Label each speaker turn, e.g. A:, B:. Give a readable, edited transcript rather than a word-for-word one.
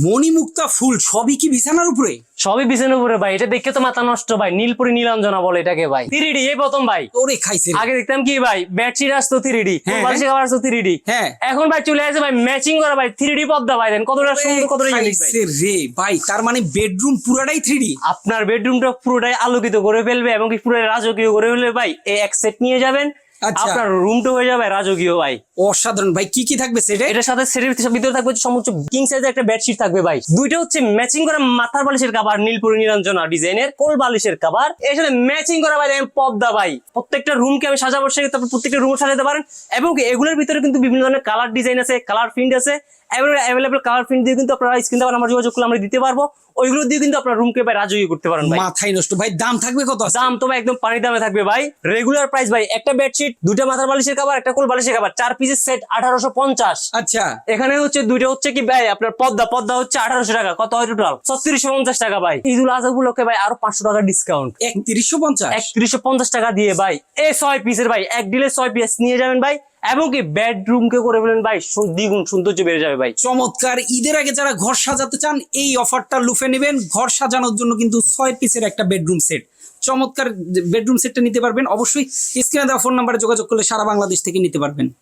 A: মণিমুক্তা ফুল সবই কি বিছানার উপরে?
B: সবই বিছানার উপরে ভাই। এটা দেখে তো মাথা নষ্ট ভাই, নীলপুরি নীলাঞ্জনা বলে এটাকে ভাই। 3D এই প্রথম ভাই।
A: ওরে খাইছে রে।
B: আগে দেখতাম কি ভাই, বেডশিট আসতো 3D,
A: হ্যাঁ,
B: বালিশের কভার আসতো 3D।
A: হ্যাঁ।
B: এখন ভাই চলে আসে ভাই ম্যাচিং করা ভাই 3D পর্দা ভাই। দেন কতটা সুন্দর, কতটা ইউনিক ভাই।
A: খাইছে রে ভাই, তার মানে বেডরুম পুরাটাই 3D।
B: আপনার বেডরুমটা পুরোটাই আলোকিত করে ফেলবে এবং কি পুরো রাজকীয় করে ফেলবে ভাই। এই এক সেট নিয়ে যাবেন,
A: আচ্ছা।
B: আপনার রুমটা হয়ে যাবে রাজকীয় ভাই।
A: অসাধারণ ভাই, কি কি থাকবে সেটা?
B: এটার সাথে সেটের ভিতরে থাকবে সমস্ত কিং সাইজের একটা বেডশিট থাকবে ভাই। দুইটা হচ্ছে ম্যাচিং করা মাথার বালিশের কভার, নীলপুরি নীলাঞ্জনা ডিজাইনের কোল বালিশের কভার। এর সাথে ম্যাচিং করা ভাই দেখেন পর্দা ভাই। প্রত্যেকটা রুমকে আমি সাজাবো, তারপর প্রত্যেকটা রুম সাজাতে পারেন। এবং কি এগুলোর ভিতরে কিন্তু বিভিন্ন ধরনের কালার ডিজাইন আছে, কালার প্রিন্ট আছে। অ্যাভেলেবল কালার প্রিন্ট দিয়ে কিন্তু আপনারা স্ক্রিনে আমার যোগাযোগ করলে আমরা দিতে পারবো। ওইগুলো দিয়ে কিন্তু আপনার রুমকে ভাই রাজকীয় করতে পারেন ভাই।
A: মাথায় নষ্ট ভাই। দাম থাকবে কত?
B: দাম তো ভাই একদম পানির দামে থাকবে ভাই। রেগুলার প্রাইস ভাই, একটা বেডশিট, দুইটা মাথার বালিশের কভার, একটা কোল বালিশের কভার, 4 পিসের সেট 1850।
A: আচ্ছা।
B: এখানে হচ্ছে দুইটা হচ্ছে কি ভাই আপনার পর্দা হচ্ছে 1800 টাকা। কত হয় টোটাল? 3650 টাকা ভাই। ঈদুল আজহা উপলক্ষে ভাই আরো 500 টাকা ডিসকাউন্ট।
A: 3150।
B: 3150 টাকা দিয়ে ভাই এই 6 পিসের ভাই, এক ডিলে 6 পিস নিয়ে যাবেন ভাই। এবং কি বেডরুম কে করে ফেলেন ভাই, দ্বিগুণ সৌন্দর্য বেড়ে যাবে ভাই।
A: চমৎকার। ঈদের আগে যারা ঘর সাজাতে চান এই অফারটা লুফে নেবেন। ঘর সাজানোর জন্য কিন্তু 6 পিসের একটা বেডরুম সেট, চমৎকার বেডরুম সেটটা নিতে পারবেন। অবশ্যই স্ক্রিনে দেওয়া ফোন নাম্বারে যোগাযোগ করলে সারা বাংলাদেশ থেকে নিতে পারবেন।